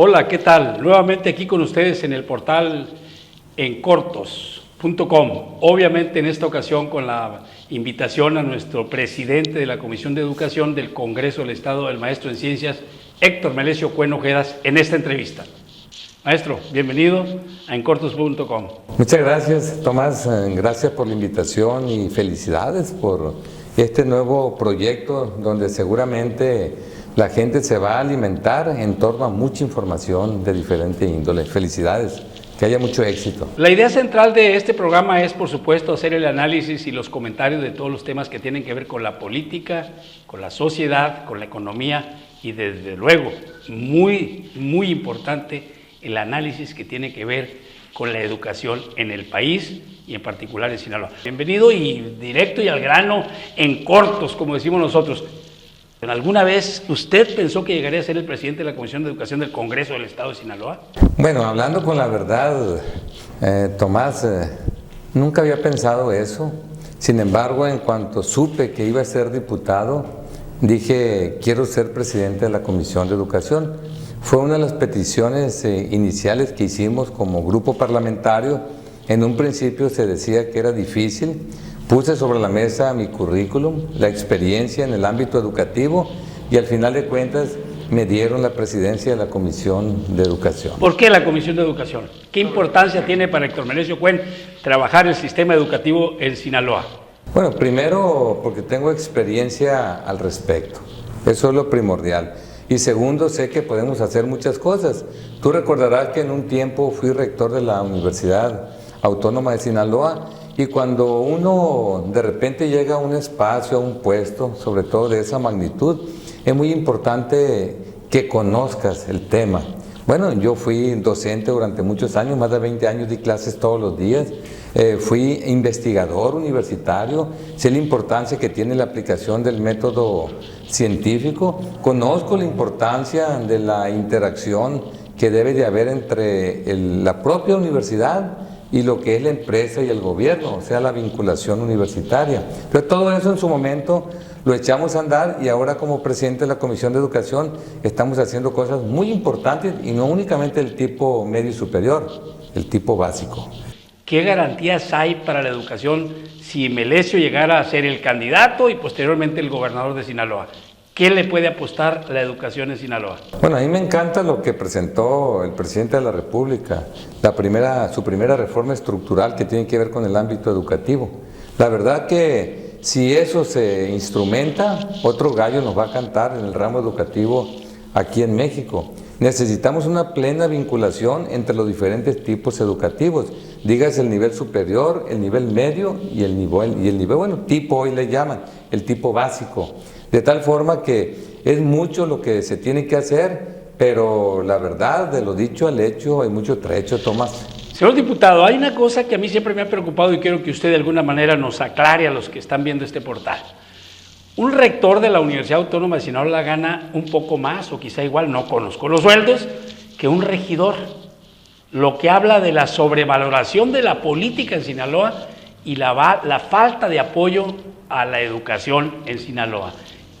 Hola, ¿qué tal? Nuevamente aquí con ustedes en el portal encortos.com. Obviamente en esta ocasión con la invitación a nuestro presidente de la Comisión de Educación del Congreso del Estado, el maestro en Ciencias, Héctor Melesio Cuen Ojedas, en esta entrevista. Maestro, bienvenido a encortos.com. Muchas gracias, Tomás. Gracias por la invitación y felicidades por este nuevo proyecto donde seguramente la gente se va a alimentar en torno a mucha información de diferente índole. Felicidades, que haya mucho éxito. La idea central de este programa es, por supuesto, hacer el análisis y los comentarios de todos los temas que tienen que ver con la política, con la sociedad, con la economía y desde luego, muy importante, el análisis que tiene que ver con la educación en el país y en particular en Sinaloa. Bienvenido y directo y al grano, en cortos, como decimos nosotros. ¿Alguna vez usted pensó que llegaría a ser el presidente de la Comisión de Educación del Congreso del Estado de Sinaloa? Bueno, hablando con la verdad, Tomás, nunca había pensado eso. Sin embargo, en cuanto supe que iba a ser diputado, dije, quiero ser presidente de la Comisión de Educación. Fue una de las peticiones iniciales que hicimos como grupo parlamentario. En un principio se decía que era difícil. Puse sobre la mesa mi currículum, la experiencia en el ámbito educativo y al final de cuentas me dieron la presidencia de la Comisión de Educación. ¿Por qué la Comisión de Educación? ¿Qué importancia tiene para Héctor Melesio Cuen trabajar el sistema educativo en Sinaloa? Bueno, primero porque tengo experiencia al respecto. Eso es lo primordial. Y segundo, sé que podemos hacer muchas cosas. Tú recordarás que en un tiempo fui rector de la Universidad Autónoma de Sinaloa y cuando uno de repente llega a un espacio, a un puesto, sobre todo de esa magnitud, es muy importante que conozcas el tema. Bueno, yo fui docente durante muchos años, más de 20 años di clases todos los días, fui investigador universitario, sé la importancia que tiene la aplicación del método científico, conozco la importancia de la interacción que debe de haber entre la propia universidad y lo que es la empresa y el gobierno, o sea, la vinculación universitaria. Pero todo eso en su momento lo echamos a andar y ahora como presidente de la Comisión de Educación estamos haciendo cosas muy importantes y no únicamente el tipo medio y superior, el tipo básico. ¿Qué garantías hay para la educación si Melesio llegara a ser el candidato y posteriormente el gobernador de Sinaloa? ¿Qué le puede apostar la educación en Sinaloa? Bueno, a mí me encanta lo que presentó el presidente de la República, su primera reforma estructural que tiene que ver con el ámbito educativo. La verdad que si eso se instrumenta, otro gallo nos va a cantar en el ramo educativo aquí en México. Necesitamos una plena vinculación entre los diferentes tipos educativos, dígase el nivel superior, el nivel medio y el nivel, bueno, tipo hoy le llaman, el tipo básico. De tal forma que es mucho lo que se tiene que hacer, pero la verdad, de lo dicho al hecho, hay mucho trecho, Tomás. Señor diputado, hay una cosa que a mí siempre me ha preocupado y quiero que usted de alguna manera nos aclare a los que están viendo este portal. Un rector de la Universidad Autónoma de Sinaloa gana un poco más, o quizá igual, no conozco los sueldos, que un regidor. Lo que habla de la sobrevaloración de la política en Sinaloa y la falta de apoyo a la educación en Sinaloa.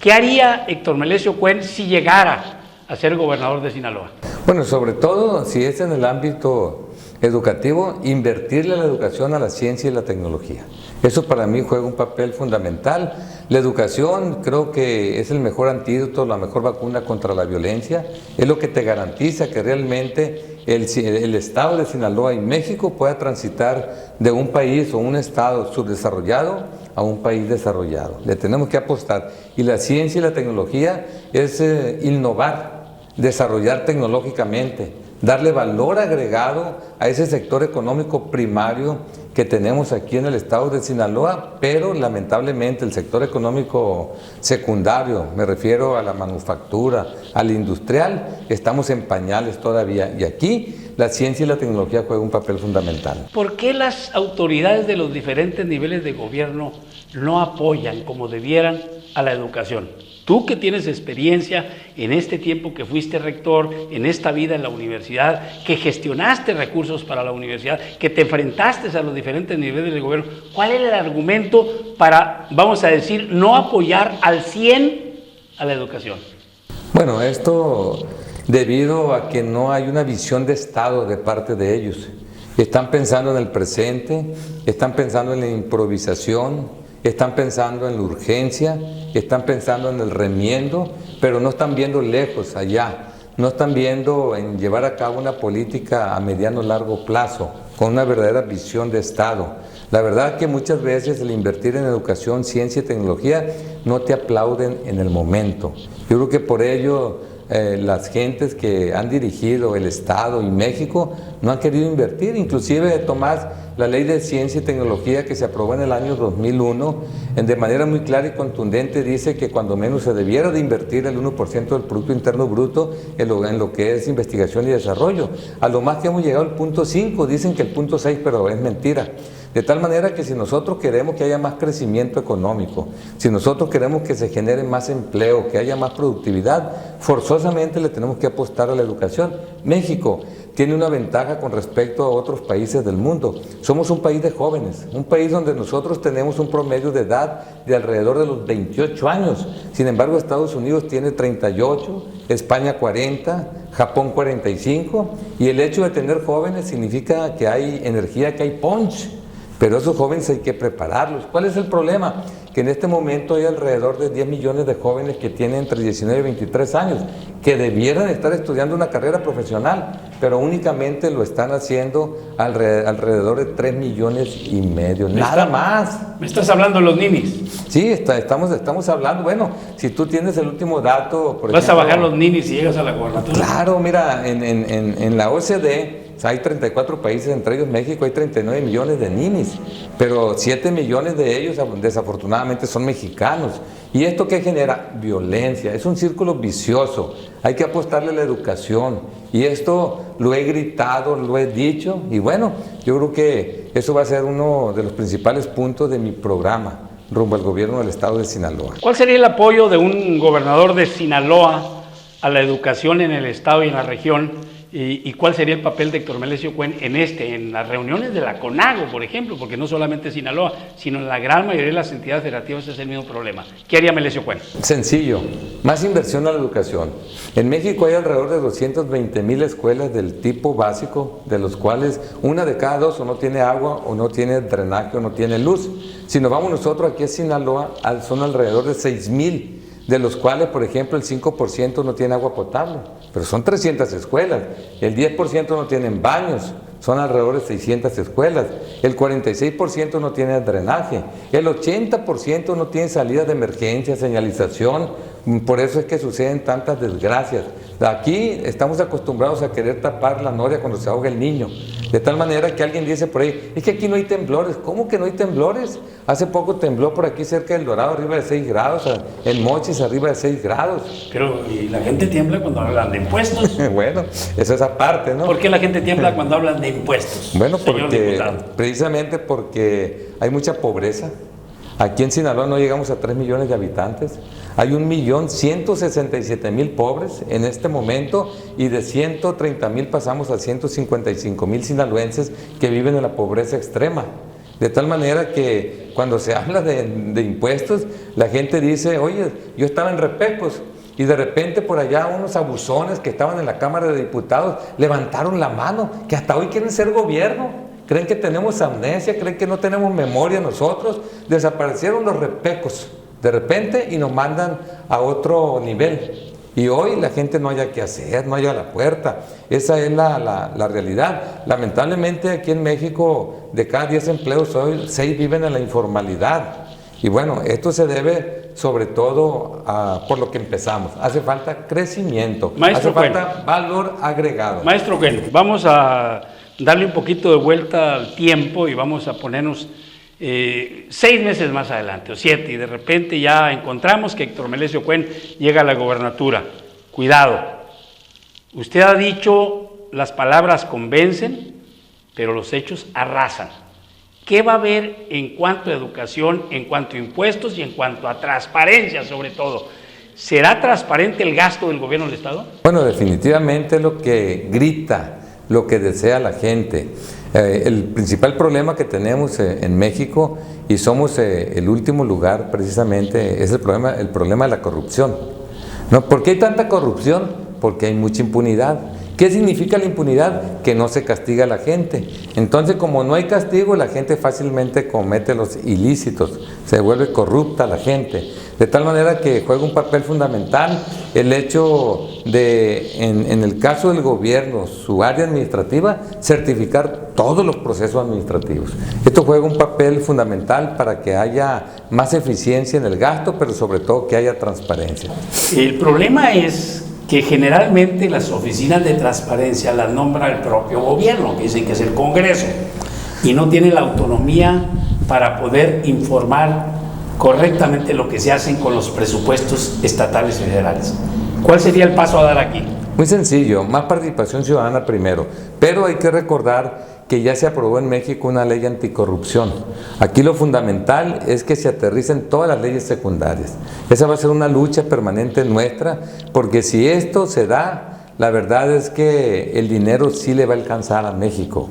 ¿Qué haría Héctor Melesio Cuen si llegara a ser gobernador de Sinaloa? Bueno, sobre todo si es en el ámbito educativo, invertirle a la educación, a la ciencia y la tecnología. Eso para mí juega un papel fundamental. La educación creo que es el mejor antídoto, la mejor vacuna contra la violencia. Es lo que te garantiza que realmente el estado de Sinaloa y México pueda transitar de un país o un estado subdesarrollado a un país desarrollado. Le tenemos que apostar. Y la ciencia y la tecnología es innovar, desarrollar tecnológicamente, darle valor agregado a ese sector económico primario que tenemos aquí en el estado de Sinaloa, pero lamentablemente el sector económico secundario, me refiero a la manufactura, al industrial, estamos en pañales todavía y aquí la ciencia y la tecnología juegan un papel fundamental. ¿Por qué las autoridades de los diferentes niveles de gobierno no apoyan como debieran a la educación? Tú que tienes experiencia en este tiempo que fuiste rector, en esta vida en la universidad, que gestionaste recursos para la universidad, que te enfrentaste a los diferentes niveles de gobierno, ¿cuál es el argumento para, vamos a decir, no apoyar al 100 a la educación? Bueno, esto debido a que no hay una visión de Estado de parte de ellos. Están pensando en el presente, están pensando en la improvisación, están pensando en la urgencia, están pensando en el remiendo, pero no están viendo lejos allá, no están viendo en llevar a cabo una política a mediano o largo plazo, con una verdadera visión de Estado. La verdad que muchas veces el invertir en educación, ciencia y tecnología no te aplauden en el momento. Yo creo que por ello las gentes que han dirigido el Estado y México no han querido invertir. Inclusive, Tomás, la ley de ciencia y tecnología que se aprobó en el año 2001, de manera muy clara y contundente dice que cuando menos se debiera de invertir el 1% del Producto Interno Bruto en lo que es investigación y desarrollo. A lo más que hemos llegado al punto 5, dicen que el punto 6, pero es mentira. De tal manera que si nosotros queremos que haya más crecimiento económico, si nosotros queremos que se genere más empleo, que haya más productividad, forzosamente le tenemos que apostar a la educación. México tiene una ventaja con respecto a otros países del mundo. Somos un país de jóvenes, un país donde nosotros tenemos un promedio de edad de alrededor de los 28 años. Sin embargo, Estados Unidos tiene 38, España 40, Japón 45, y el hecho de tener jóvenes significa que hay energía, que hay punch. Pero esos jóvenes hay que prepararlos. ¿Cuál es el problema? Que en este momento hay alrededor de 10 millones de jóvenes que tienen entre 19 y 23 años, que debieran estar estudiando una carrera profesional, pero únicamente lo están haciendo alrededor de 3 millones y medio, nada más. ¿Me estás hablando de los ninis? Sí, estamos hablando, bueno, si tú tienes el último dato... ¿Vas a bajar los ninis y llegas a la gobernatura? Claro, mira, en la OCDE... hay 34 países, entre ellos México, hay 39 millones de ninis, pero 7 millones de ellos desafortunadamente son mexicanos. ¿Y esto qué genera? Violencia, es un círculo vicioso, hay que apostarle a la educación. Y esto lo he gritado, lo he dicho, y bueno, yo creo que eso va a ser uno de los principales puntos de mi programa rumbo al gobierno del estado de Sinaloa. ¿Cuál sería el apoyo de un gobernador de Sinaloa a la educación en el estado y en la región? ¿Y cuál sería el papel de Héctor Melesio Cuen en las reuniones de la CONAGO, por ejemplo? Porque no solamente Sinaloa, sino en la gran mayoría de las entidades federativas es el mismo problema. ¿Qué haría Melesio Cuen? Sencillo, más inversión a la educación. En México hay alrededor de 220,000 escuelas del tipo básico, de los cuales una de cada dos o no tiene agua, o no tiene drenaje, o no tiene luz. Si nos vamos nosotros aquí a Sinaloa, son alrededor de 6,000. De los cuales, por ejemplo, el 5% no tiene agua potable, pero son 300 escuelas, el 10% no tienen baños, son alrededor de 600 escuelas, el 46% no tiene drenaje, el 80% no tiene salida de emergencia, señalización, por eso es que suceden tantas desgracias. Aquí estamos acostumbrados a querer tapar la noria cuando se ahoga el niño, de tal manera que alguien dice por ahí, es que aquí no hay temblores. ¿Cómo que no hay temblores? Hace poco tembló por aquí cerca del Dorado, arriba de 6 grados, en Mochis arriba de 6 grados. Pero ¿y la gente tiembla cuando hablan de impuestos? Bueno, eso es aparte, ¿no? ¿Por qué la gente tiembla cuando hablan de impuestos? Bueno, precisamente porque hay mucha pobreza. Aquí en Sinaloa no llegamos a 3 millones de habitantes. Hay 1,167,000 pobres en este momento, y de 130,000 pasamos a 155,000 sinaloenses que viven en la pobreza extrema. De tal manera que cuando se habla de impuestos, la gente dice, oye, yo estaba en Repecos, y de repente por allá unos abusones que estaban en la Cámara de Diputados levantaron la mano, que hasta hoy quieren ser gobierno. Creen que tenemos amnesia, creen que no tenemos memoria nosotros. Desaparecieron los Repecos de repente y nos mandan a otro nivel. Y hoy la gente no haya qué hacer, no haya la puerta. Esa es la realidad. Lamentablemente aquí en México, de cada 10 empleos, hoy 6 viven en la informalidad. Y bueno, esto se debe sobre todo por lo que empezamos. Hace falta crecimiento, hace falta valor agregado. Maestro Cuen, vamos a darle un poquito de vuelta al tiempo y vamos a ponernos 6 meses más adelante o 7, y de repente ya encontramos que Héctor Melesio Cuen llega a la gobernatura. Cuidado, usted ha dicho las palabras convencen, pero los hechos arrasan. ¿Qué va a haber en cuanto a educación, en cuanto a impuestos y en cuanto a transparencia sobre todo? ¿Será transparente el gasto del gobierno del Estado? Bueno, definitivamente lo que grita, lo que desea la gente. El principal problema que tenemos en México, y somos el último lugar precisamente, es el problema de la corrupción. ¿No? ¿Por qué hay tanta corrupción? porque hay mucha impunidad. ¿Qué significa la impunidad? Que no se castiga a la gente. Entonces, como no hay castigo, la gente fácilmente comete los ilícitos, se vuelve corrupta la gente. De tal manera que juega un papel fundamental el hecho de, en el caso del gobierno, su área administrativa, certificar todos los procesos administrativos. Esto juega un papel fundamental para que haya más eficiencia en el gasto, pero sobre todo que haya transparencia. El problema es que generalmente las oficinas de transparencia las nombra el propio gobierno, que dicen que es el Congreso, y no tiene la autonomía para poder informar correctamente lo que se hacen con los presupuestos estatales y federales. ¿Cuál sería el paso a dar aquí? Muy sencillo, más participación ciudadana primero, pero hay que recordar que ya se aprobó en México una ley anticorrupción. Aquí lo fundamental es que se aterricen todas las leyes secundarias. Esa va a ser una lucha permanente nuestra, porque si esto se da, la verdad es que el dinero sí le va a alcanzar a México.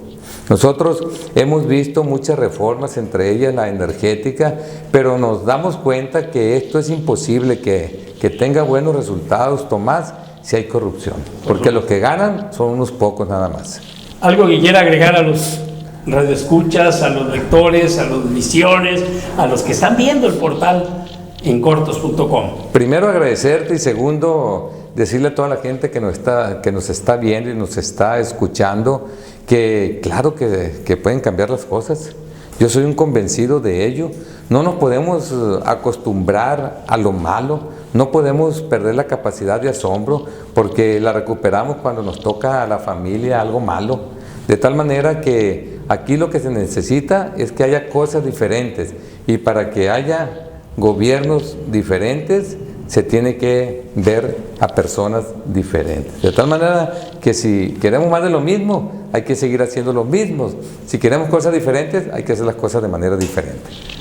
Nosotros hemos visto muchas reformas, entre ellas la energética, pero nos damos cuenta que esto es imposible que tenga buenos resultados, Tomás, si hay corrupción, porque los que ganan son unos pocos nada más. ¿Algo que quiera agregar a los radioescuchas, a los lectores, a los visiones, a los que están viendo el portal encortos.com? Primero agradecerte y segundo decirle a toda la gente que nos está viendo y nos está escuchando que claro que pueden cambiar las cosas. Yo soy un convencido de ello. No nos podemos acostumbrar a lo malo, no podemos perder la capacidad de asombro porque la recuperamos cuando nos toca a la familia algo malo. De tal manera que aquí lo que se necesita es que haya cosas diferentes y para que haya gobiernos diferentes se tiene que ver a personas diferentes. De tal manera que si queremos más de lo mismo, hay que seguir haciendo lo mismo. Si queremos cosas diferentes, hay que hacer las cosas de manera diferente.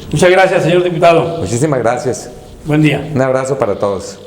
Muchas gracias, señor diputado. Muchísimas gracias. Buen día. Un abrazo para todos.